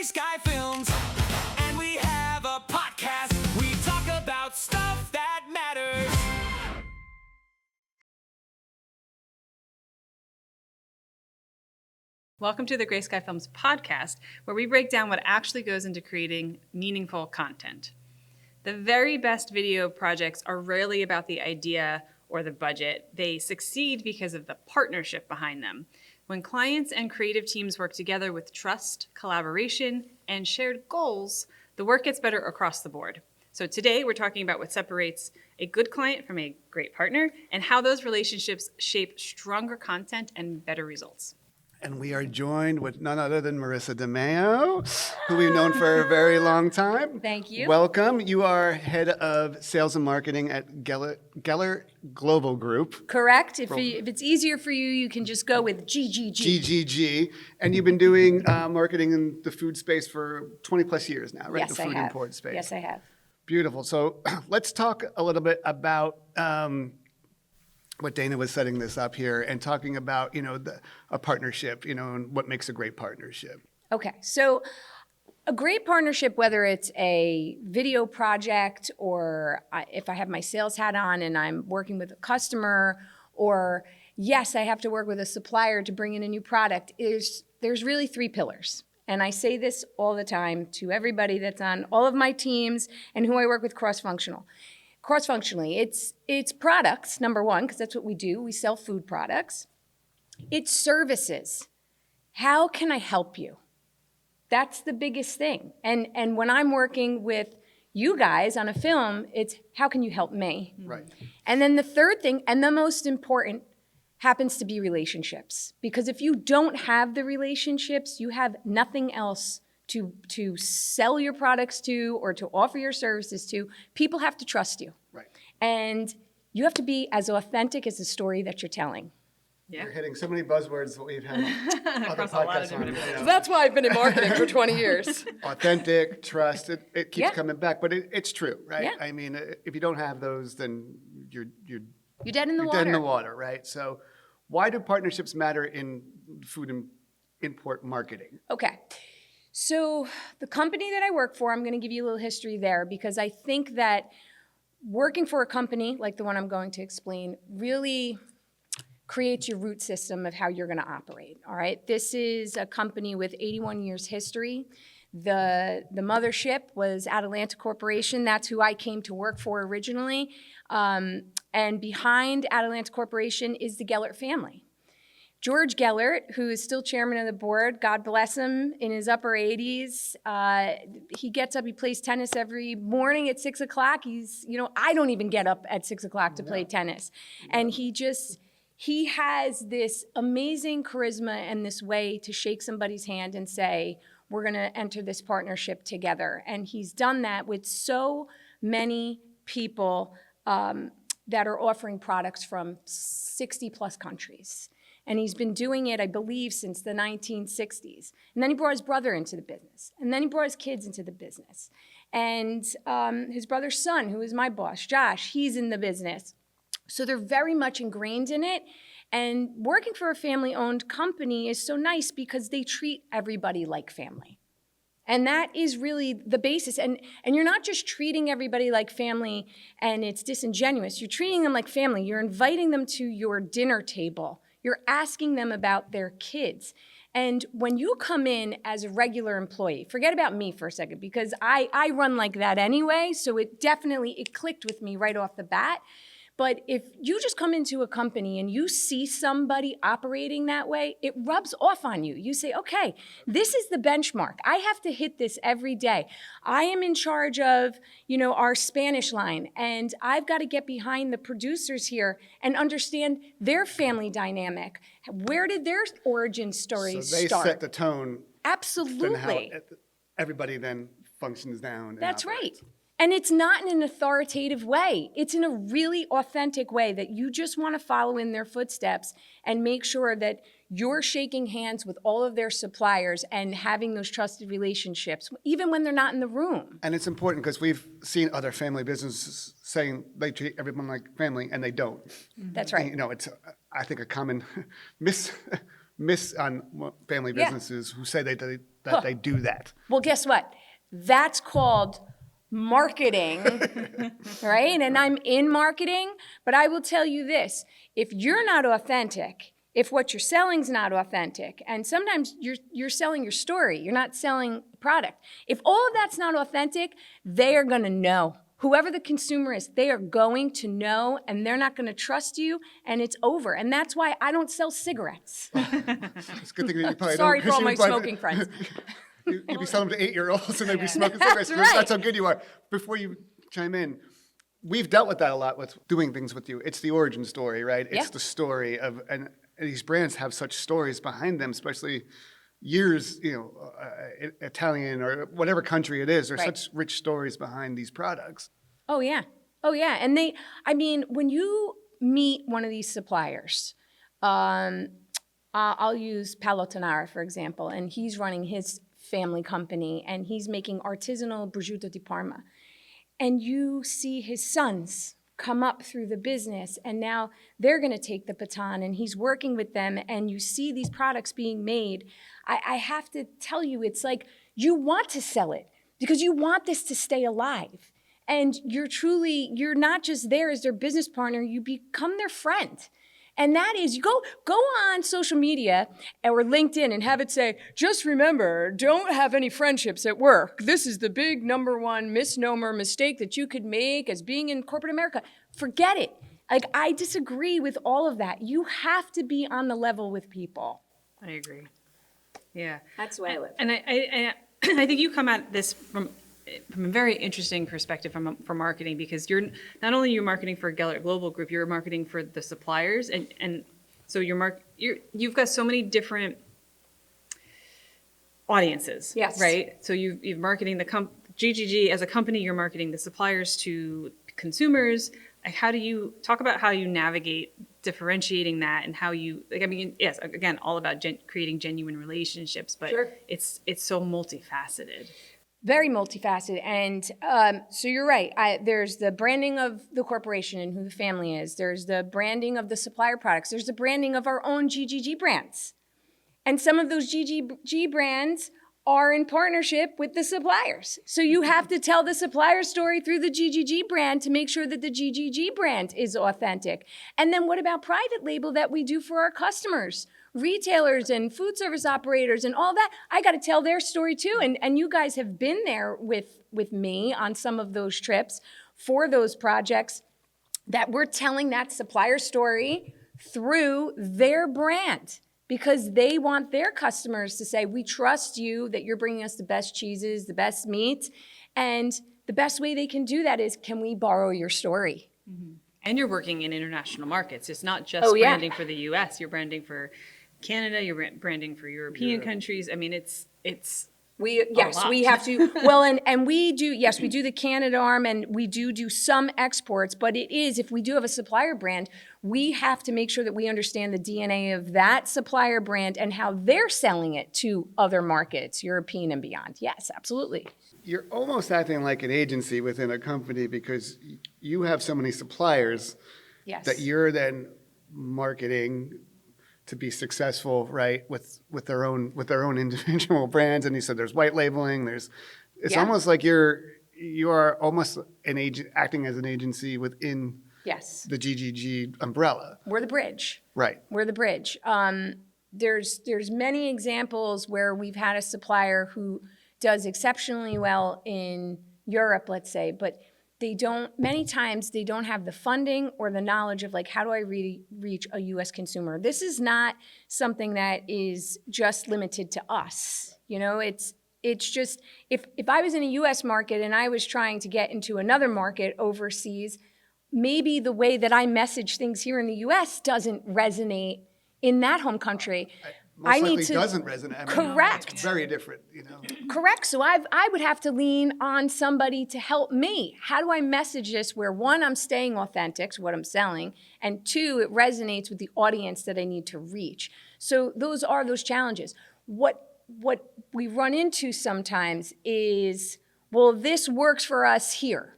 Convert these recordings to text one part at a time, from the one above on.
Sky Films, and we have a podcast. We talk about stuff that matters. Welcome to the Gray Sky Films podcast, where we break down what actually goes into creating meaningful content. The very best video projects are rarely about the idea or the budget. They succeed because of the partnership behind them. When clients and creative teams work together with trust, collaboration, and shared goals, the work gets better across the board. So today we're talking about what separates a good client from a great partner and how those relationships shape stronger content and better results. And we are joined with none other than Marissa DeMeo, who we've known for a very long time. Thank you. Welcome. You are head of sales and marketing at Geller Global Group. Correct. If it's easier for you, you can just go with GGG. GGG. And you've been doing marketing in the food space for 20 plus years now, right? Yes, the food I have. import space. Yes, I have. Beautiful. So let's talk a little bit about what Dana was setting this up here and talking about, a partnership, and what makes a great partnership. Okay. So a great partnership, whether it's a video project or if I have my sales hat on and I'm working with a customer, or yes, I have to work with a supplier to bring in a new product, there's really three pillars. And I say this all the time to everybody that's on all of my teams and who I work with cross-functionally. It's products, number one, because that's what we do. We sell food products. It's services. How can I help you? That's the biggest thing. And when I'm working with you guys on a film, it's how can you help me? Right. And then the third thing, and the most important, happens to be relationships. Because if you don't have the relationships, you have nothing else to sell your products to or to offer your services to. People have to trust you. Right. And you have to be as authentic as the story that you're telling. Yeah. You're hitting so many buzzwords that we've had other Across a lot of podcasts on. different That's why I've been in marketing for 20 years. Authentic, trust, it keeps Yeah. coming back, but it's true, right? Yeah. I mean, if you don't have those, then you're You're dead in the water. dead in the water, right? So why do partnerships matter in food and import marketing? Okay. So the company that I work for, I'm going to give you a little history there because I think that working for a company like the one I'm going to explain really creates your root system of how you're going to operate, all right? This is a company with 81 years history. The mothership was Atalanta Corporation. That's who I came to work for originally. And behind Atalanta Corporation is the Gellert family. George Gellert, who is still chairman of the board, God bless him, in his upper 80s. He gets up, he plays tennis every morning at 6 o'clock. I don't even get up at 6 o'clock to play tennis. And he has this amazing charisma and this way to shake somebody's hand and say, we're going to enter this partnership together. And he's done that with so many people that are offering products from 60 plus countries. And he's been doing it, I believe, since the 1960s. And then he brought his brother into the business. And then he brought his kids into the business. And his brother's son, who is my boss, Josh, he's in the business. So they're very much ingrained in it. And working for a family-owned company is so nice because they treat everybody like family. And that is really the basis. And you're not just treating everybody like family and it's disingenuous. You're treating them like family. You're inviting them to your dinner table. You're asking them about their kids. And when you come in as a regular employee, forget about me for a second because I run like that anyway. So it clicked with me right off the bat. But if you just come into a company and you see somebody operating that way, it rubs off on you. You say, okay, this is the benchmark. I have to hit this every day. I am in charge of, our Spanish line, and I've got to get behind the producers here and understand their family dynamic. Where did their origin stories So they start? set the tone. Absolutely. And how everybody then functions down. And That's operates. right. And it's not in an authoritative way. It's in a really authentic way that you just want to follow in their footsteps and make sure that you're shaking hands with all of their suppliers and having those trusted relationships, even when they're not in the room. And it's important because we've seen other family businesses saying they treat everyone like family, and they don't. That's right. It's, I think, a common miss on family Yeah. businesses who say they that they do that? Well, guess what? That's called marketing, right? And I'm in marketing, but I will tell you this. If you're not authentic, if what you're selling is not authentic, and sometimes you're selling your story, you're not selling a product. If all of that's not authentic, they are going to know. Whoever the consumer is, they are going to know, and they're not going to trust you, and it's over. And that's why I don't sell cigarettes. It's a good thing that you probably Sorry don't. for all 'Cause my you probably- smoking friends. You'd be selling them to 8-year-olds and they'd be smoking That's cigarettes. Because right. That's how good you are. Before you chime in, we've dealt with that a lot with doing things with you. It's the origin story, right? It's Yeah. the story of, and these brands have such stories behind them, especially years, Italian or whatever country it is. There's Right. such rich stories behind these products. Oh, yeah. Oh, yeah. And when you meet one of these suppliers, I'll use Paolo Tonara, for example, and he's running his family company, and he's making artisanal prosciutto di Parma. And you see his sons come up through the business, and now they're going to take the baton, and he's working with them, and you see these products being made. I have to tell you, it's like you want to sell it because you want this to stay alive. And you're not just there as their business partner, you become their friend. And that is, you go on social media or LinkedIn and have it say, just remember, don't have any friendships at work. This is the big #1 misnomer mistake that you could make as being in corporate America. Forget it. Like, I disagree with all of that. You have to be on the level with people. I agree. Yeah. That's the way I live. And I think you come at this from a very interesting perspective for marketing, because you're not only you're marketing for Gellert Global Group, you're marketing for the suppliers, and so you've got so many different audiences. Yes. Right. So you're marketing the GGG as a company. You're marketing the suppliers to consumers. Like, how do you talk about how you navigate differentiating that, and how you yes, again, all about creating genuine relationships, but Sure. it's so multifaceted. Very multifaceted. And so you're right. There's the branding of the corporation and who the family is. There's the branding of the supplier products. There's the branding of our own GGG brands. And some of those GGG brands are in partnership with the suppliers. So you have to tell the supplier story through the GGG brand to make sure that the GGG brand is authentic. And then what about private label that we do for our customers? Retailers and food service operators and all that, I got to tell their story too. And you guys have been there with me on some of those trips for those projects, that we're telling that supplier story through their brand, because they want their customers to say, we trust you, that you're bringing us the best cheeses, the best meat. And the best way they can do that is, can we borrow your story? And you're working in international markets. It's not just Oh, yeah. branding for the US, you're branding for Canada, you're branding for European countries. I mean, it's We lot. have to. Well, and we do. Yes, we do the Canada arm, and we do some exports. But it is, if we do have a supplier brand, we have to make sure that we understand the DNA of that supplier brand and how they're selling it to other markets, European and beyond. Yes, absolutely. You're almost acting like an agency within a company, because you have so many suppliers Yes. that you're then marketing to be successful, right, with their own individual brands. And you said there's white labeling. It's Yeah. almost like you are almost an agent, acting as an agency within Yes. the GGG umbrella. We're the bridge. Right. We're the bridge. There's many examples where we've had a supplier who does exceptionally well in Europe, let's say, but many times they don't have the funding or the knowledge of, like, how do I reach a US consumer? This is not something that is just limited to us. You know, it's just, if I was in a US market and I was trying to get into another market overseas, maybe the way that I message things here in the US doesn't resonate in that home country. Most likely doesn't resonate. I mean, Correct. It's very different, Correct. So I would have to lean on somebody to help me. How do I message this where, one, I'm staying authentic to what I'm selling, and two, it resonates with the audience that I need to reach? So those are those challenges. What we run into sometimes is, well, this works for us here.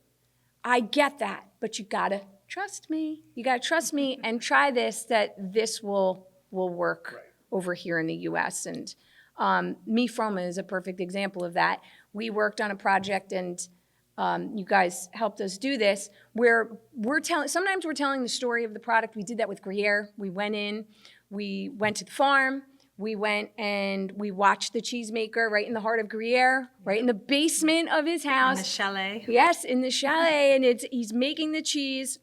I get that, but you gotta trust me. You gotta trust me and try this, that this will work over here in the US. And Me Froma is a perfect example of that. We worked on a project and you guys helped us do this, where sometimes we're telling the story of the product. We did that with Gruyere. We went to the farm, we went and we watched the cheesemaker right in the heart of Gruyere, right in the basement of his house. In the chalet. Yes, in the chalet, and he's making the cheese.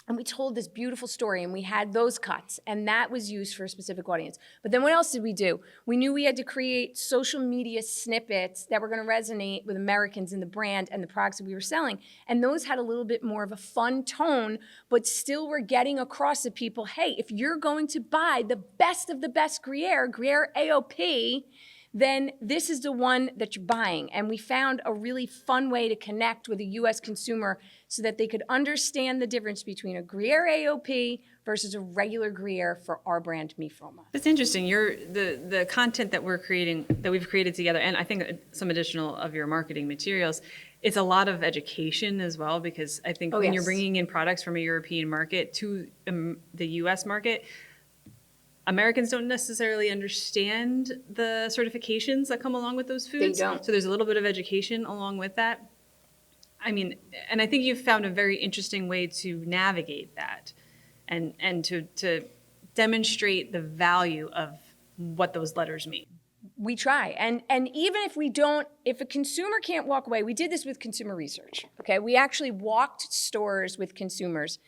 And we told this beautiful story, and we had those cuts, and that was used for a specific audience. But then what else did we do? We knew we had to create social media snippets that were going to resonate with Americans in the brand and the products that we were selling. And those had a little bit more of a fun tone, but still were getting across to people, hey, if you're going to buy the best of the best Gruyere AOP, then this is the one that you're buying. And we found a really fun way to connect with a US consumer so that they could understand the difference between a Gruyere AOP versus a regular Gruyere for our brand, Me Froma. It's interesting. The content that we're creating, that we've created together, and I think some additional of your marketing materials, it's a lot of education as well, because I think when you're yes. bringing in products from a European market to the US market, Americans don't necessarily understand the certifications that come along with those foods. They don't. So there's a little bit of education along with that. I mean, and I think you've found a very interesting way to navigate that and to demonstrate the value of what those letters mean. We try. And even if we don't, if a consumer can't walk away, we did this with consumer research, okay? We actually walked stores with consumers.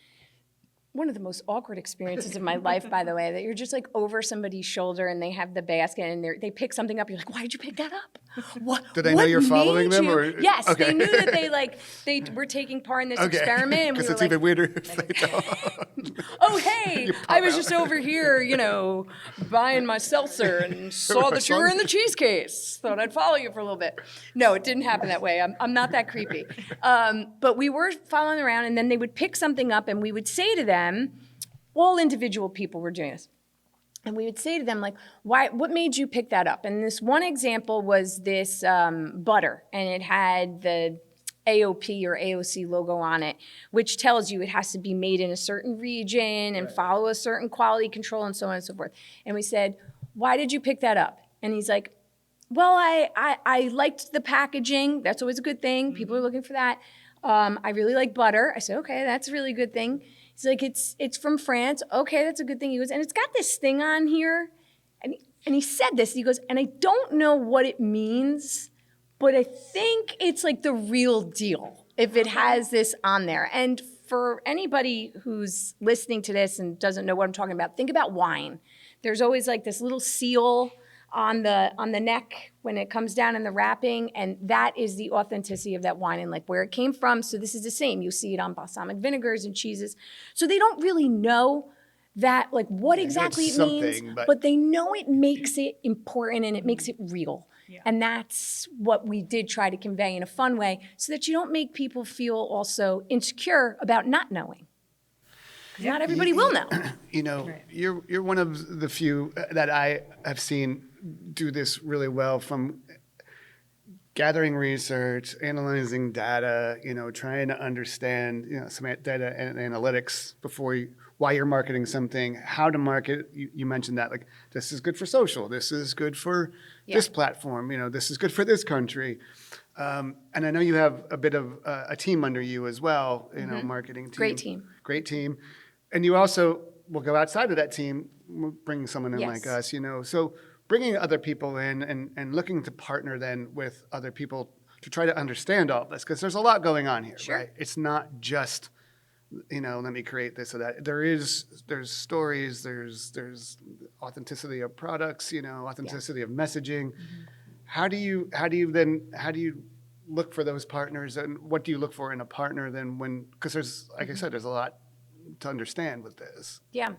One of the most awkward experiences of my life, by the way, that you're just like over somebody's shoulder and they have the basket and they pick something up. You're like, why did you pick that up? What? Do they know you're following made them, you-" or- Yes, Okay. they knew that they were taking part in this experiment. And we Because were it's like, even weirder if they don't. oh, hey, I was just over here, buying my seltzer and saw that you were in the cheese case. Thought I'd follow you for a little bit. No, it didn't happen that way. I'm not that creepy. But we were following around, and then they would pick something up, and we would say to them, all individual people were doing this. And we would say to them, like, what made you pick that up? And this one example was this butter, and it had the AOP or AOC logo on it, which tells you it has to be made in a certain region and follow a certain quality control and so on and so forth. And we said, why did you pick that up? And he's like, well, I liked the packaging. That's always a good thing. People are looking for that. I really like butter. I said, okay, that's a really good thing. He's like, it's from France. Okay, that's a good thing. He goes, and it's got this thing on here. And he said this. He goes, and I don't know what it means, but I think it's like the real deal if it has this on there. And for anybody who's listening to this and doesn't know what I'm talking about, think about wine. There's always like this little seal on the neck when it comes down in the wrapping, and that is the authenticity of that wine and like where it came from. So this is the same. You see it on balsamic vinegars and cheeses. So they don't really know that, like, what exactly it means, something, but they know it makes it important and it makes it real. And that's what we did try to convey in a fun way, so that you don't make people feel also insecure about not knowing. 'Cause not everybody will know. You're one of the few that I have seen do this really well, from gathering research, analyzing data, trying to understand, some data and analytics why you're marketing something, how to market. You mentioned that, like, this is good for social, this is good for this platform, this is good for this country. And I know you have a bit of a team under you as well, marketing team. Great team. And you also will go outside of that team, bring someone in like us, So bringing other people in and looking to partner then with other people to try to understand all of this, because there's a lot going on here, right? It's not just, let me create this or that. There's stories, there's authenticity of products, authenticity of messaging. How do you look for those partners, and what do you look for in a partner then because there's, like I said, there's a lot to understand with this. Yeah.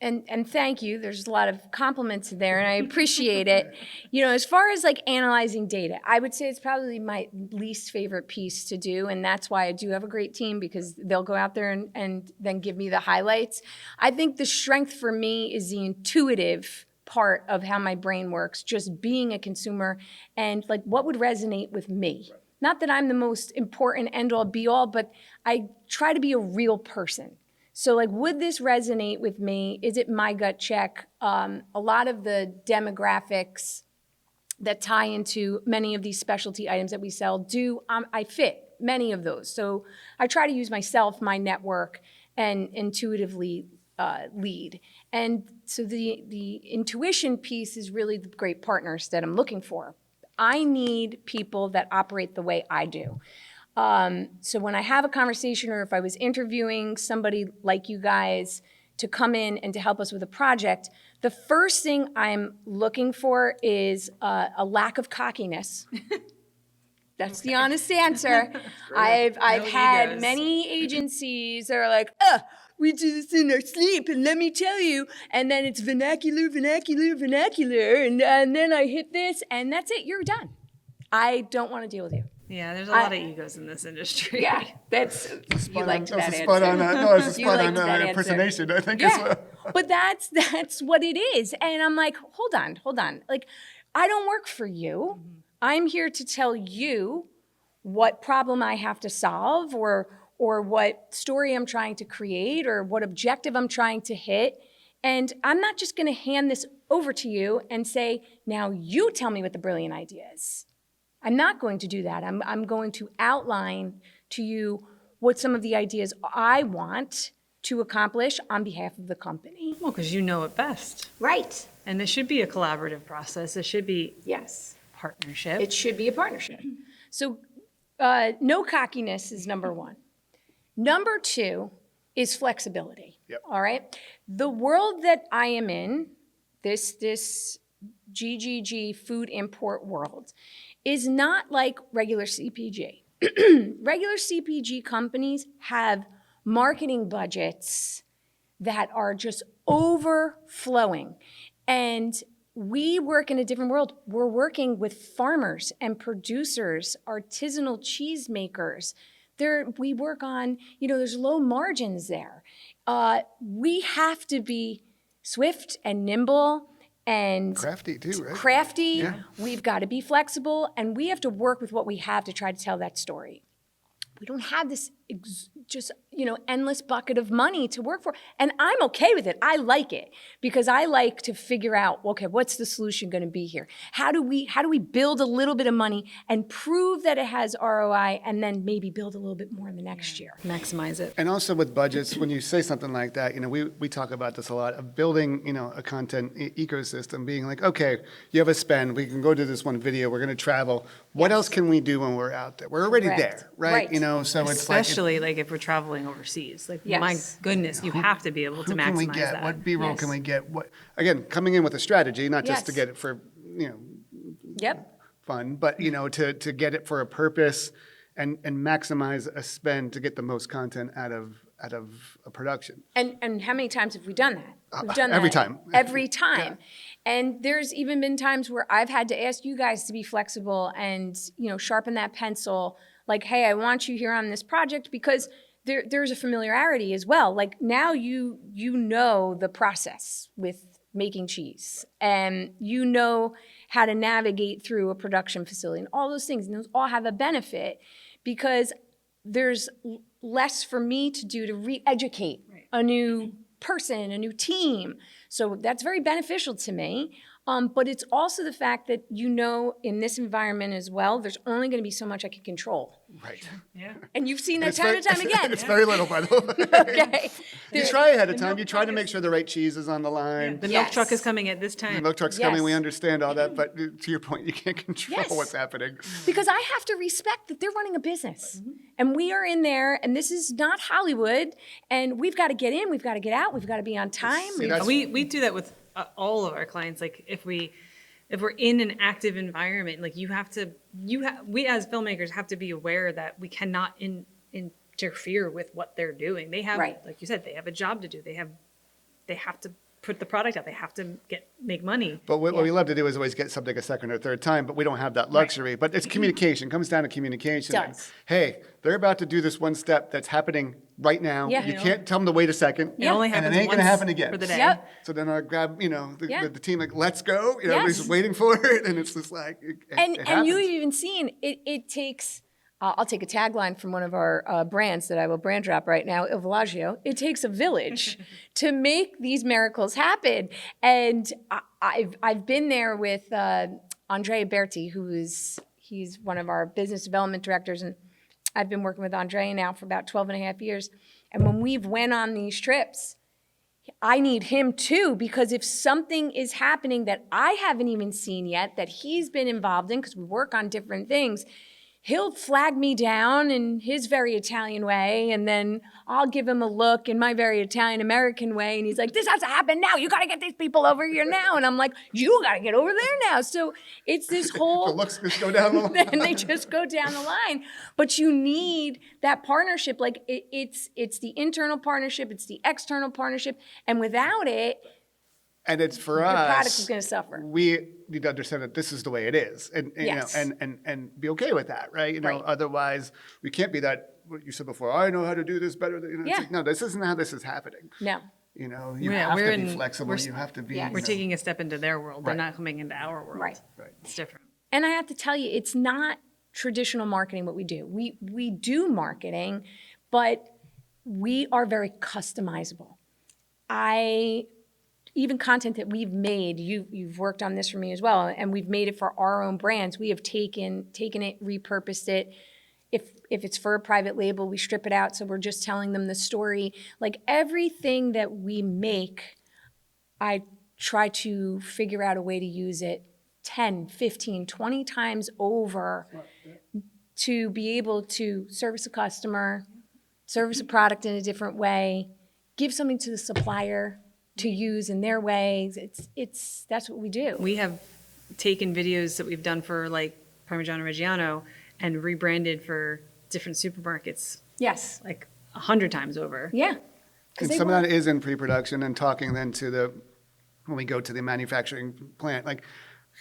And thank you. There's a lot of compliments there, and I appreciate it. As far as like analyzing data, I would say it's probably my least favorite piece to do, and that's why I do have a great team, because they'll go out there and then give me the highlights. I think the strength for me is the intuitive part of how my brain works, just being a consumer and like what would resonate with me. Not that I'm the most important end-all be-all, but I try to be a real person. So like, would this resonate with me? Is it my gut check? A lot of the demographics that tie into many of these specialty items that we sell I fit many of those. So I try to use myself, my network, and intuitively lead. And so the intuition piece is really the great partners that I'm looking for. I need people that operate the way I do. So when I have a conversation, or if I was interviewing somebody like you guys to come in and to help us with a project, the first thing I'm looking for is a lack of cockiness. That's the honest answer. I've had egos. many agencies that are like, we do this in our sleep, and let me tell you, and then it's vernacular, and then I hit this, and that's it, you're done. I don't want to deal with you. Yeah, there's a lot of egos in this industry. Yeah, that's, you liked that answer. Spot on. No, it's a You spot on liked that answer. impersonation, I think, as Yeah, well. but that's what it is. And I'm like, hold on. Like, I don't work for you. I'm here to tell you what problem I have to solve, or what story I'm trying to create, or what objective I'm trying to hit. And I'm not just going to hand this over to you and say, now you tell me what the brilliant idea is. I'm not going to do that. I'm going to outline to you what some of the ideas I want to accomplish on behalf of the company. Well, because you know it best. Right. And this should be a collaborative process. It should be Yes. partnership. It should be a partnership. So no cockiness is number one. Number two is flexibility. Yep. All right. The world that I am in, this GGG food import world, is not like regular CPG. Regular CPG companies have marketing budgets that are just overflowing. And we work in a different world. We're working with farmers and producers, artisanal cheesemakers. We work on, there's low margins there. We have to be swift and nimble and Crafty too, right? crafty. Yeah. We've got to be flexible, and we have to work with what we have to try to tell that story. We don't have this endless bucket of money to work for. And I'm okay with it. I like it because I like to figure out, okay, what's the solution going to be here? How do we build a little bit of money and prove that it has ROI, and then maybe build a little bit more in the next year? Maximize it. And also with budgets, when you say something like that, we talk about this a lot, of building, a content ecosystem, being like, okay, you have a spend, we can go do this one video, we're going to travel. What else can we do when we're out there? We're already Correct. there, right? Right. So it's Especially like if we're traveling overseas. Like, Yes. my goodness, you have to be able to who can we maximize get? that. What B-roll can Yes. we get? What, again, coming in with a strategy, not just to Yes. get it for, Yep. fun, but, to get it for a purpose and maximize a spend to get the most content out of a production. And how many times have we done that? We've done every that time. Every time. And there's even been times where I've had to ask you guys to be flexible and, sharpen that pencil. Like, hey, I want you here on this project because there's a familiarity as well. Like, now you know the process with making cheese, and you know how to navigate through a production facility and all those things. And those all have a benefit because there's less for me to do to re-educate a new person, a new team. So that's very beneficial to me. But it's also the fact that, in this environment as well, there's only going to be so much I can control. Right. Yeah. And you've seen that It's time very- and time again. It's very little, by the way. Okay. You try ahead of time. You try to make sure the right cheese is on the line. The milk Yes. truck is coming at this The time. milk truck's coming. We Yes. understand all that, but to your point, you can't control Yes. what's happening. Because I have to respect that they're running a business. And we are in there, and this is not Hollywood, and we've got to get in, we've got to get out, we've got to be on time. See, that's- We do that with all of our clients. Like, if we're in an active environment, like, we as filmmakers have to be aware that we cannot interfere with what they're doing. They have, Right. like you said, they have a job to do. They have to put the product out. They have to make money. But what we love to do is always get something a second or third time, but we don't have that luxury. But it's communication. Comes down to communication. It does. Hey, they're about to do this one step that's happening right now. Yeah. You can't tell them to wait a second. It only And happens it ain't gonna once happen again. for the day. Yep. So then I grab, Yeah. the team, like, let's go. Yes. Everybody's waiting for it, and it's just like, it And happens. you've even seen, it takes I'll take a tagline from one of our brands that I will brand drop right now, Il Villaggio. It takes a village to make these miracles happen. And I've been there with Andrea Berti, he's one of our business development directors, and I've been working with Andrea now for about 12 and a half years. And when we've went on these trips, I need him too, because if something is happening that I haven't even seen yet, that he's been involved in, because we work on different things, he'll flag me down in his very Italian way, and then I'll give him a look in my very Italian-American way, and he's like, this has to happen now. You got to get these people over here now. And I'm like, you got to get over there now. So it's this whole... The looks just go down the line. and they just go down the line. But you need that partnership. Like it's the internal partnership, it's the external partnership, and without it, And it's for the us. product is going to suffer. We need to understand that this is the way it is, and Yes. you know, and be okay with that, right? You know, Right. otherwise we can't be that. What you said before, I know how to do this better. You know, Yeah. it's like, no, this isn't how this is happening. No. You know, you Yeah, have we're to be in- flexible. we're- You have to be. Yes. you We're know, taking a step into their world. They're Right. not coming into our world. Right. Right. It's different. And I have to tell you, it's not traditional marketing what we do. We do marketing, but we are very customizable. Even content that we've made, you've worked on this for me as well, and we've made it for our own brands. We have taken it, repurposed it. If it's for a private label, we strip it out, so we're just telling them the story. Like everything that we make, I try to figure out a way to use it 10, 15, 20 times over to be able to service a customer, service a product in a different way, give something to the supplier to use in their ways. That's what we do. We have taken videos that we've done for like Parmigiano Reggiano and rebranded for different supermarkets Yes. like 100 times over. Yeah. 'Cause And they some want- of that is in pre-production and talking then to when we go to the manufacturing plant, like,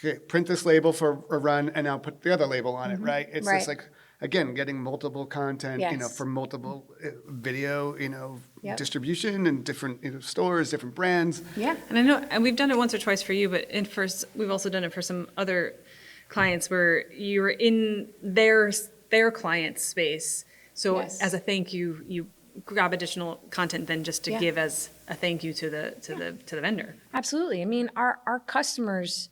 okay, print this label for a run and now put the other label on it, right? It's Right. just like, again, getting multiple content, you know, Yes. for multiple video, you know, Yep. distribution and different stores, different brands. Yeah. And I know, and we've done it once or twice for you, but we've also done it for some other clients where you're in their client's space. So Yes. as a thank you, you grab additional content then just to Yeah. give as a thank you to the vendor. Absolutely. I mean, our customers,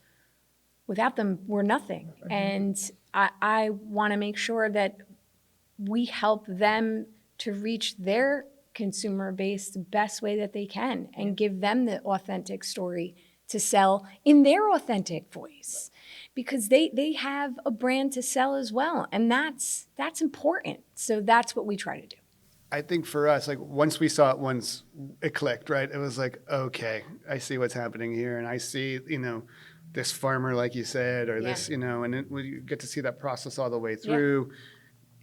without them, we're nothing. And I want to make sure that we help them to reach their consumer base the best way that they can and give them the authentic story to sell in their authentic voice, because they have a brand to sell as well. And that's important. So that's what we try to do. I think for us, like once we saw it, once it clicked, right? It was like, okay, I see what's happening here, and I see, you know, this farmer, like you said, or this, Yeah. you know, and then when you get to see that process all the way through,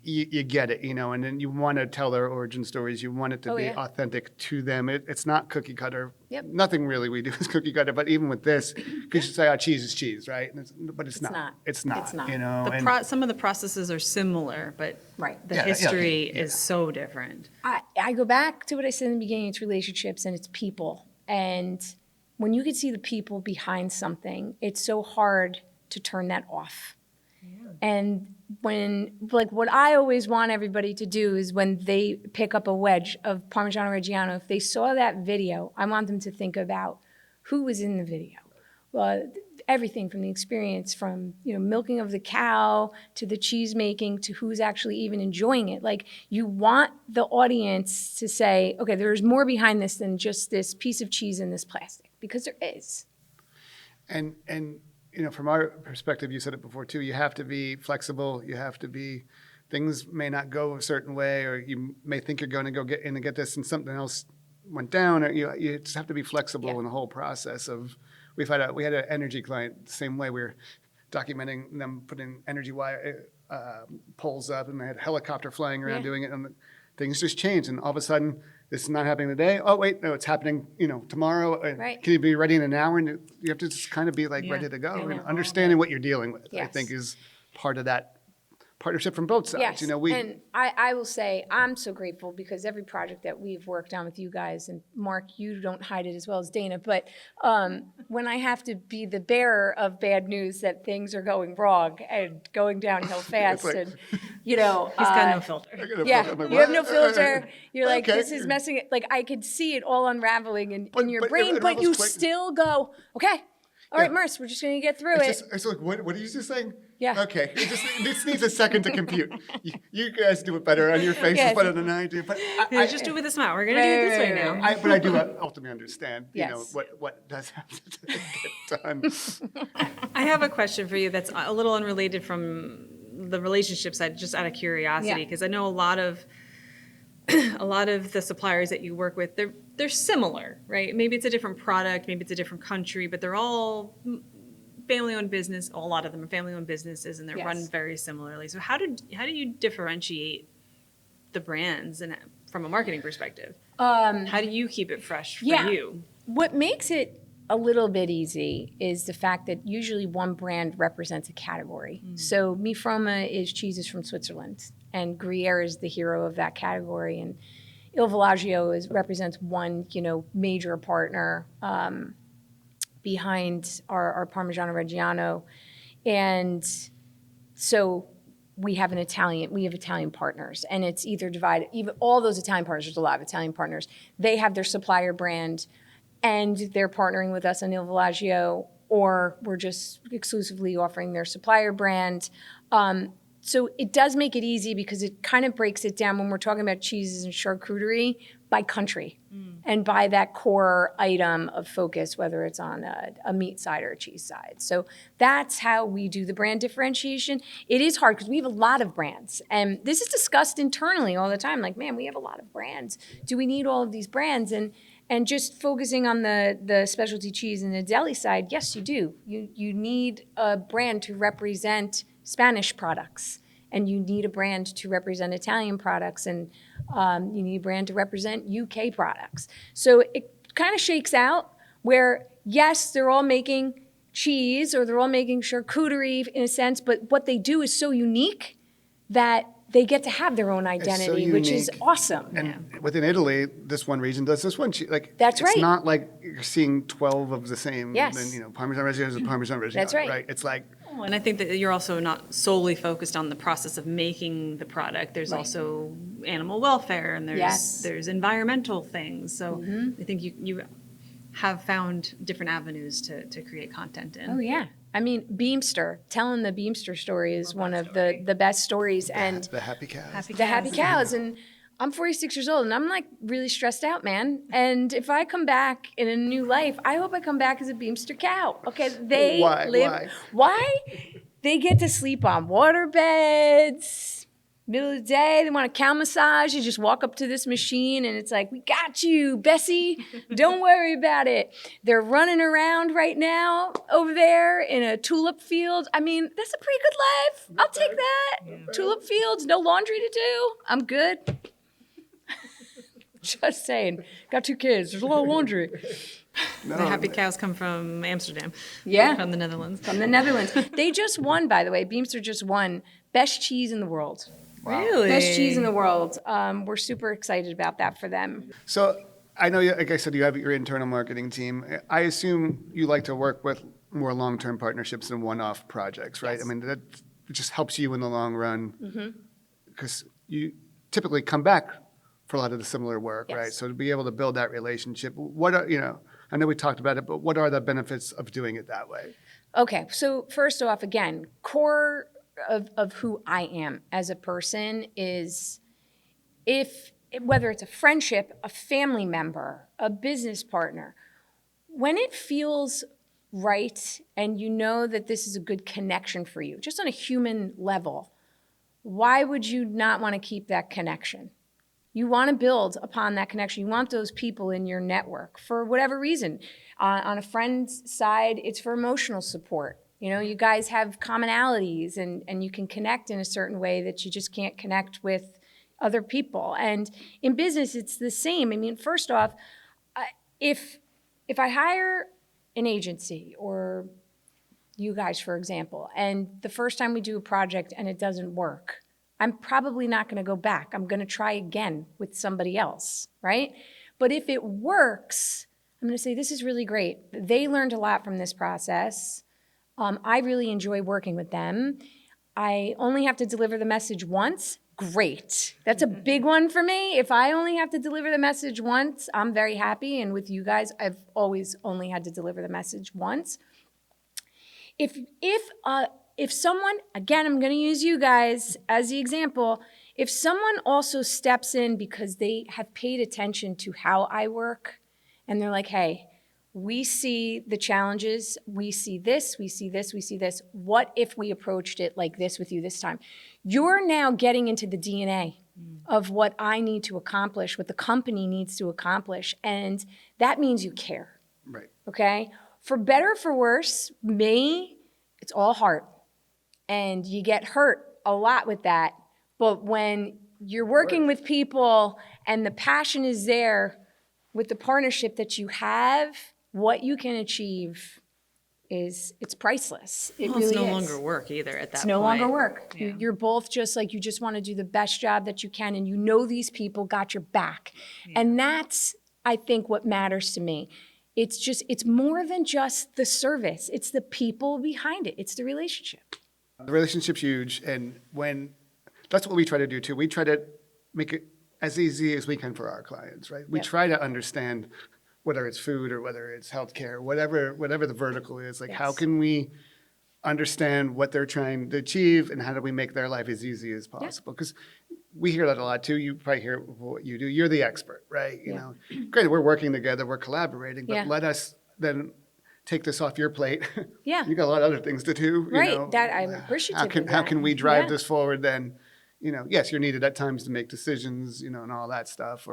you get it, you know, and then you want to tell their origin stories. You want it to Oh, be yeah. authentic to them. It's not cookie cutter. Yep. Nothing really we do is cookie cutter, but even with this, because you say, oh, cheese is cheese, right? And but it's not. not. It's not. It's not. You know, Some of the processes are similar, but Right. the Yeah, yeah, history yeah. is so different. I go back to what I said in the beginning, it's relationships and it's people. And when you can see the people behind something, it's so hard to turn that off. And like what I always want everybody to do is when they pick up a wedge of Parmigiano Reggiano, if they saw that video, I want them to think about who was in the video. Everything from the experience, from milking of the cow to the cheese making to who's actually even enjoying it. Like you want the audience to say, okay, there's more behind this than just this piece of cheese in this plastic, because there is. And you know, from our perspective, you said it before too, you have to be flexible. You have to be, things may not go a certain way, or you may think you're going to go get in and get this and something else went down, or you just have to be flexible Yeah. in the whole process of, we had an energy client, the same way we were documenting them putting energy wire poles up, and they had a helicopter flying around Yeah. doing it, and things just changed, and all of a sudden, this is not happening today. Oh, wait, no, it's happening, tomorrow. Right. Can you be ready in an hour? And you have to just kind of be like Yeah. ready to go. I And know. understanding what you're dealing with, I Yes. think, is part of that partnership from both sides. Yes, You know, we and I will say, I'm so grateful because every project that we've worked on with you guys, and Mark, you don't hide it as well as Dana, but when I have to be the bearer of bad news that things are going wrong and going downhill fast, like- and, you know. He's got no filter. Yeah, I'm like, you have no "What?" filter. You're like, Okay. this is messing it. Like, I could see it all unraveling in But- your but it brain, but unravels you quick. still go, okay, all right, Yeah. Merce, we're just going to get through it. It's like, what are you just saying? Yeah. Okay. This needs a second to compute. You guys do it better on your faces Yes. better than I do. But Yeah, just do it with a smile. We're gonna do it this way now. but I do ultimately understand, you know, Yes. what does have to get done. I have a question for you that's a little unrelated from the relationship side, just out of curiosity, Yeah. because I know a lot of the suppliers that you work with, they're similar, right? Maybe it's a different product, maybe it's a different country, but they're all family-owned business. A lot of them are family-owned businesses, and they're run Yes. very similarly. So how do you differentiate the brands and from a marketing perspective? How do you keep it fresh for Yeah. you? What makes it a little bit easy is the fact that usually one brand represents a category. So Mi Froma is cheeses from Switzerland, and Gruyere is the hero of that category, and Il Villaggio represents one, you know, major partner behind our Parmigiano Reggiano, and so we have Italian partners, and it's either divided. Even all those Italian partners, there's a lot of Italian partners. They have their supplier brand, and they're partnering with us on Il Villaggio, or we're just exclusively offering their supplier brand. So it does make it easy because it kind of breaks it down when we're talking about cheeses and charcuterie by country and by that core item of focus, whether it's on a meat side or a cheese side. So that's how we do the brand differentiation. It is hard because we have a lot of brands, and this is discussed internally all the time. Like, man, we have a lot of brands. Do we need all of these brands? And just focusing on the specialty cheese and the deli side, yes, you do. You need a brand to represent Spanish products, and you need a brand to represent Italian products, and you need a brand to represent UK products. So it kind of shakes out where, yes, they're all making cheese or they're all making charcuterie in a sense, but what they do is so unique that they get to have their own identity, which is unique. awesome. And within Italy, this one region does this one. Like That's right. It's not like you're seeing 12 of the same. Yes. And, you know, Parmesan Reggiano is a Parmesan Reggiano. That's right. It's like Well, and I think that you're also not solely focused on the process of making the product. There's also animal welfare, and Yes. there's environmental things. So I think you have found different avenues to create content in. Oh yeah. I mean, Beamster, telling the Beamster story is one of the best stories, and the happy cows. the happy cows. And I'm 46 years old, and I'm like really stressed out, man. And if I come back in a new life, I hope I come back as a Beamster cow. Okay, they Why? live. Why? They get to sleep on water beds. Middle of the day, they want a cow massage. You just walk up to this machine, and it's like, "We got you, Bessie. Don't worry about it." They're running around right now over there in a tulip field. I mean, that's a pretty good life. I'll take that. Tulip fields, no laundry to do. I'm good. Just saying. Got 2 kids. There's a lot of laundry. The happy cows come from Amsterdam. Yeah. From the Netherlands. From the Netherlands. They just won, by the way. Beamster just won best cheese in the world. Really? Best cheese in the world. We're super excited about that for them. So I know, like I said, you have your internal marketing team. I assume you like to work with more long-term partnerships than one-off projects, right? Yes. I mean, that just helps you in the long run Mm-hmm. because you typically come back for a lot of the similar work, Yes. right? So to be able to build that relationship, what are, you know, I know we talked about it, but what are the benefits of doing it that way? Okay, so first off, again, core of who I am as a person is whether it's a friendship, a family member, a business partner, when it feels right and you know that this is a good connection for you, just on a human level, why would you not want to keep that connection? You want to build upon that connection. You want those people in your network for whatever reason. On a friend's side, it's for emotional support. You know, you guys have commonalities and you can connect in a certain way that you just can't connect with other people. And in business, it's the same. I mean, first off, if I hire an agency or you guys, for example, and the first time we do a project and it doesn't work, I'm probably not going to go back. I'm going to try again with somebody else, right? But if it works, I'm going to say, this is really great. They learned a lot from this process. I really enjoy working with them. I only have to deliver the message once. Great. That's a big one for me. If I only have to deliver the message once, I'm very happy. And with you guys, I've always only had to deliver the message once. If someone, again, I'm going to use you guys as the example, if someone also steps in because they have paid attention to how I work, and they're like, hey, we see the challenges, we see this, we see this, we see this. What if we approached it like this with you this time? You're now getting into the DNA of what I need to accomplish, what the company needs to accomplish, and that means you care, Right. okay? For better or for worse, me, it's all heart. And you get hurt a lot with that. But when you're working with people and the passion is there with the partnership that you have, what you can achieve it's priceless. It Well, really it's no is. longer work either at that point. It's no longer work. Yeah. You're both just like, you just want to do the best job that you can, and you know these people got your back. And that's, I think, what matters to me. It's more than just the service. It's the people behind it. It's the relationship. The relationship's huge, and that's what we try to do too. We try to make it as easy as we can for our clients, right? We Yep. try to understand whether it's food or whether it's healthcare, whatever the vertical is. Like, how Yes. can we understand what they're trying to achieve, and how do we make their life as easy as possible? Because we hear that a lot too. You probably hear what you do. You're the expert, right? You Yeah. know, granted, we're working together, we're collaborating, but Yeah. let us then take this off your plate. Yeah. You got a lot of other things to do. You Right. know. That I'm appreciative How of can that. we drive Yeah. this forward then? You know, yes, you're needed at times to make decisions, you know, and all that stuff.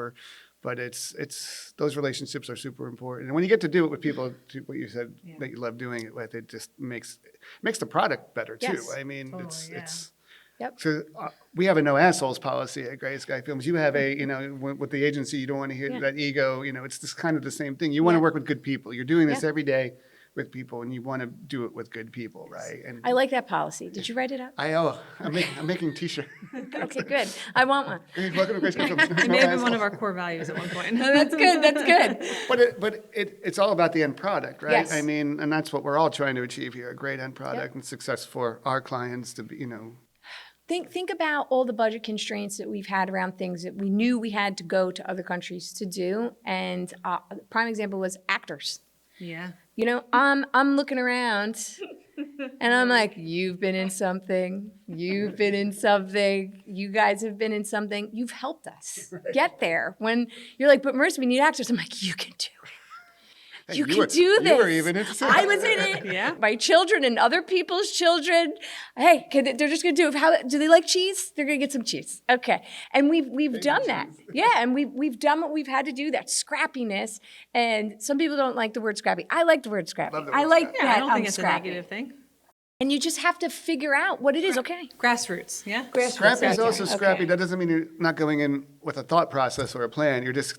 But it's those relationships are super important. And when you get to do it with people, to what you said that you love doing it with, it just makes the product better too. Yes. I mean, Totally, it's yeah. it's. Yep. So we have a no assholes policy at Gray Sky Films. You have a, you know, with the agency, you don't want to hear Yeah. that ego. You know, it's just kind of the same thing. You want to Yeah. work with good people. You're doing this Yeah. every day with people, and you want to do it with good people, right? And I like that policy. Did you write it up? I'm making t-shirt. Okay, good. I want one. Welcome to Gray Sky Films. It may have been one of our core values at one point. That's good. That's good. But it's all about the end product, right? Yes. I mean, and that's what we're all trying to achieve here, a great end product and success for our clients to be, you know. Think about all the budget constraints that we've had around things that we knew we had to go to other countries to do. And a prime example was actors. Yeah. You know, I'm looking around and I'm like, you've been in something, you've been in something, you guys have been in something, you've helped us get there. When you're like, but Marissa, we need actors, I'm like, you can do it. Hey, You you can were- do you this. were even interested. I was in it. Yeah. My children and other people's children. Hey, they're just gonna do it. How do they like cheese? They're gonna get some cheese. Okay. And we've done that. Yeah, and we've done what we've had to do. That scrappiness. And some people don't like the word scrappy. I like the word scrappy. Love the I word like scrappy. Yeah, that I don't I'm think it's scrappy. a negative thing. And you just have to figure out what it is. Okay. Grassroots, yeah? Scrappy is also Okay. scrappy. That doesn't mean you're not going in with a thought process or a plan. You're just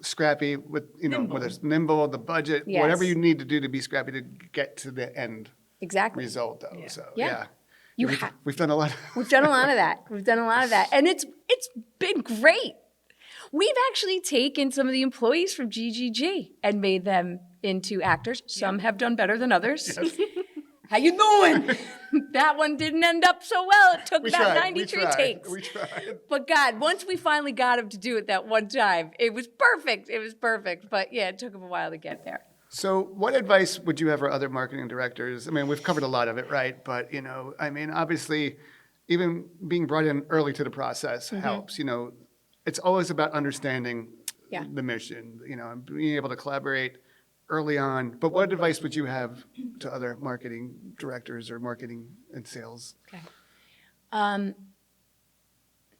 scrappy with, you know, whether it's nimble, the budget, Yes. whatever you need to do to be scrappy to get to the end Exactly. result, though. Yeah. So, Yeah. yeah. You We've, ha- we've done a lot. We've done a lot of that. We've done a lot of that. And it's been great. We've actually taken some of the employees from GGG and made them into actors. Some have done better than others. How you doing? That one didn't end up so well. It took We about tried. 93 takes. We tried. But God, once we finally got him to do it that one time, it was perfect. It was perfect. But yeah, it took him a while to get there. So what advice would you have for other marketing directors? I mean, we've covered a lot of it, right? But, you know, I mean, obviously, even being brought in early to the process helps. You know, it's always about understanding Yeah. the mission, you know, and being able to collaborate early on. But what advice would you have to other marketing directors or marketing and sales? Okay.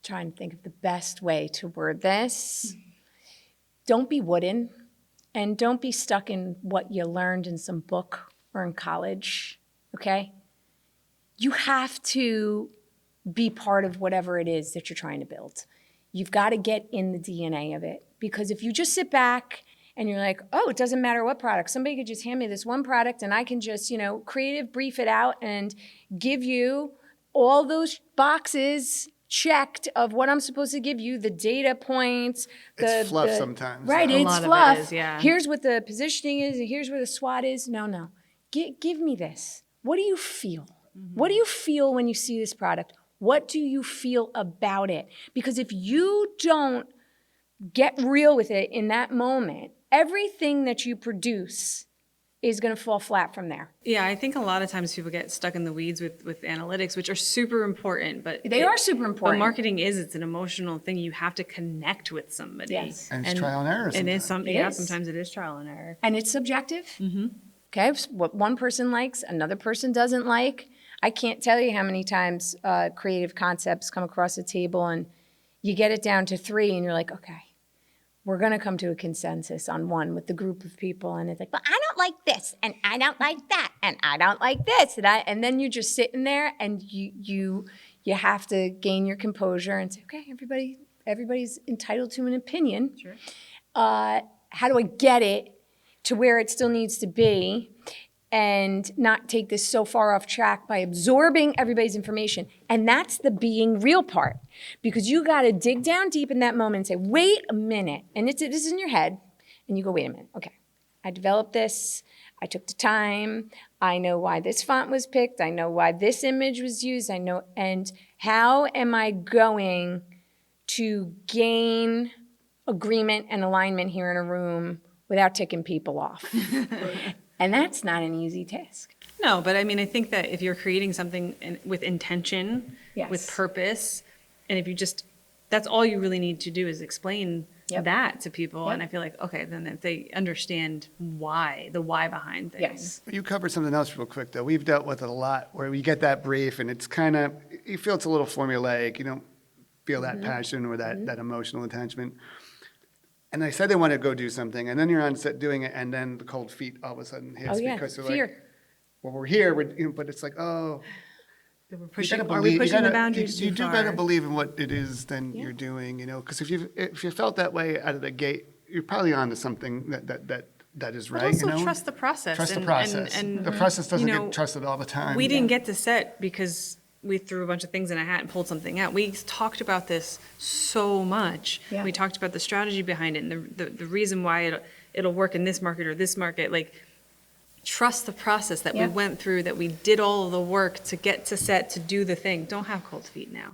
Trying to think of the best way to word this. Don't be wooden, and don't be stuck in what you learned in some book or in college, okay? You have to be part of whatever it is that you're trying to build. You've got to get in the DNA of it, because if you just sit back and you're like, oh, it doesn't matter what product. Somebody could just hand me this one product and I can just, creative brief it out and give you all those boxes checked of what I'm supposed to give you, the data points. It's fluff sometimes. Right, Yeah. A it's lot of it fluff. is, yeah. Here's what the positioning is, and here's where the SWOT is. No. Give me this. What do you feel? What do you feel when you see this product? What do you feel about it? Because if you don't get real with it in that moment, everything that you produce is going to fall flat from there. Yeah, I think a lot of times people get stuck in the weeds with analytics, which are super important, but They are super But important. marketing it's an emotional thing. You have to connect with somebody. Yes. And it's trial and error And it's sometimes. something. It Yeah, is. sometimes it is trial and error. And it's subjective. Okay, what one person likes, another person doesn't like. I can't tell you how many times creative concepts come across the table and you get it down to 3 and you're like, okay, we're going to come to a consensus on one with the group of people. And it's like, but I don't like this, and I don't like that, and I don't like this. And then you're just sitting there and you have to gain your composure and say, okay, everybody's entitled to an opinion. Sure. How do I get it to where it still needs to be and not take this so far off track by absorbing everybody's information? And that's the being real part, because you got to dig down deep in that moment and say, wait a minute. And this is in your head. And you go, wait a minute. Okay, I developed this. I took the time. I know why this font was picked. I know why this image was used. I know, and how am I going to gain agreement and alignment here in a room without ticking people off? And that's not an easy task. No, but I mean, I think that if you're creating something with intention, Yes. with purpose, and if you that's all you really need to do is explain Yep. that to people. Yep. And I feel like, okay, then if they understand the why behind things. Yes. You covered something else real quick, though. We've dealt with it a lot where we get that brief and it's kind of, you feel it's a little formulaic. You don't feel that passion or that emotional attachment. And they said they want to go do something, and then you're on set doing it, and then the cold feet all of a sudden hits Oh, yeah, because they're fear. like, well, we're here, but it's like, oh, That we're you pushing, gotta are we believe- pushing the gotta- boundaries You too do far? better believe in what it is than you're doing, because if you felt that way out of the gate, you're probably onto something that is But right. also trust the process. Trust the and- process. and, The process doesn't you know, get trusted all the time. We didn't get to set because we threw a bunch of things in a hat and pulled something out. We talked about this so much. Yeah. We talked about the strategy behind it and the reason why it'll work in this market or this market. Like, trust the process that Yeah. we went through, that we did all of the work to get to set, to do the thing. Don't have cold feet now.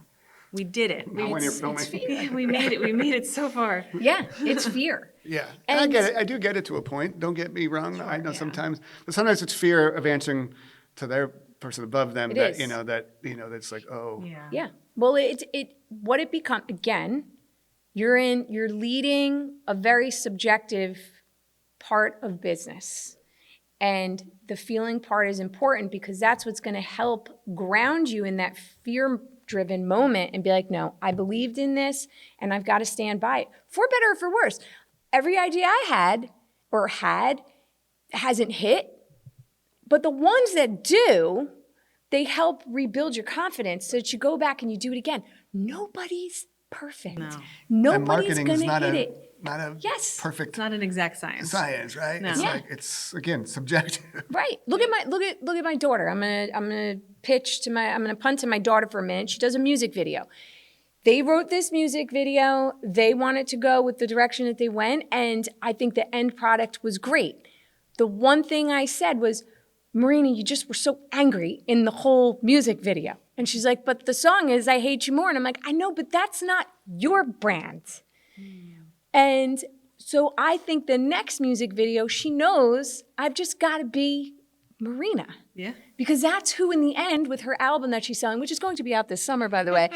We did it. Not when you're filming. We made it. We made it so far. Yeah, it's fear. Yeah, and I And- get it. I do get it to a point. Don't get me wrong. I know sometimes, but sometimes it's fear of answering to their person above them It that is. that's like, oh, Yeah. Well, what it become again, you're leading a very subjective part of business. And the feeling part is important because that's what's going to help ground you in that fear-driven moment and be like, no, I believed in this and I've got to stand by it. For better or for worse. Every idea I had hasn't hit, but the ones that do, they help rebuild your confidence so that you go back and you do it again. Nobody's perfect. and Nobody's marketing going is to not hit a it. not a Yes. perfect It's not an exact science. science, right? No. It's Yeah. like it's again subjective. Right. Look at my daughter. I'm gonna punt to my daughter for a minute. She does a music video. They wrote this music video. They wanted to go with the direction that they went, and I think the end product was great. The one thing I said was, Marina, you just were so angry in the whole music video. And she's like, but the song is I Hate You More. And I'm like, I know, but that's not your brand. And so I think the next music video, she knows I've just got to be Marina. Yeah. Because that's who, in the end, with her album that she's selling, which is going to be out this summer, by the way,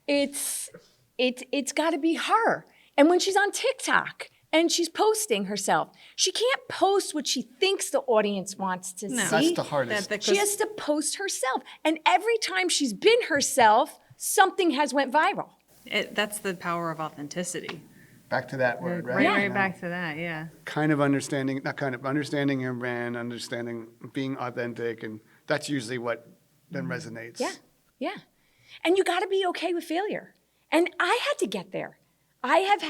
it's got to be her. And when she's on TikTok and she's posting herself, she can't post what she thinks the audience wants to No. see. That's the hardest. She has to post herself. And every time she's been herself, something has went viral. That's the power of authenticity. Back to that word, right? Right, You right know, back to that, yeah. understanding your brand, understanding being authentic, and that's usually what then resonates. Yeah, yeah. And you got to be okay with failure. And I had to get there. I have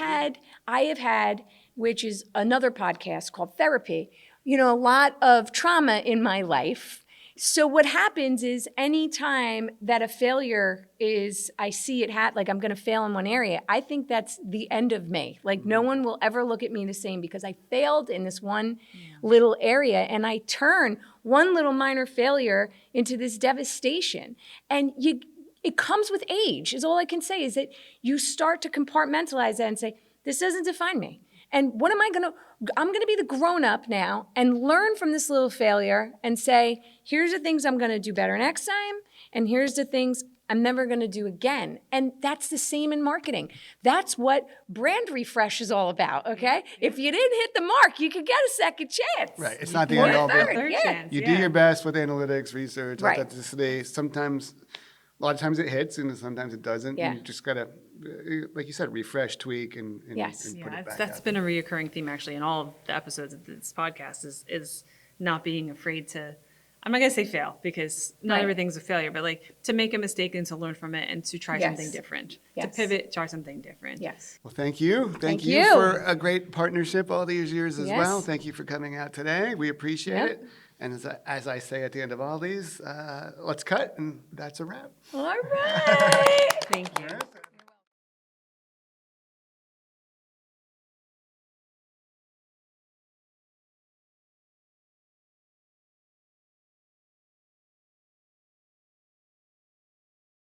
had which is another podcast called Therapy, you know, a lot of trauma in my life. So what happens is anytime that a failure is, I see it like I'm going to fail in one area, I think that's the end of me. Like no one will ever look at me the same because I failed in this one little area, and I turn one little minor failure into this devastation. And it comes with age, is all I can say, is that you start to compartmentalize that and say, this doesn't define me. And what am I going to, I'm going to be the grown up now and learn from this little failure and say, here's the things I'm going to do better next time. And here's the things I'm never going to do again. And that's the same in marketing. That's what brand refresh is all about, okay? If you didn't hit the mark, you could get a second chance. Right. It's not the Or end a all. third, Third yeah. chance. You do your best with analytics, research, Right. authenticity. Sometimes, a lot of times it hits, and sometimes it doesn't. Yeah. You just gotta, like you said, refresh, tweak, and Yes. and Yeah, put it back that's out. been a reoccurring theme actually in all of the episodes of this podcast is not being afraid to, I'm not gonna say fail because not Right. everything's a failure, but like to make a mistake and to learn from it and to try Yes. something different, to Yes. pivot, try something different. Yes. Well, thank you. Thank you you. for a great partnership all these years as Yes. well. Thank you for coming out today. We appreciate Yep. it. And as I say at the end of all these, let's cut, and that's a wrap. All right. Thank you. All right.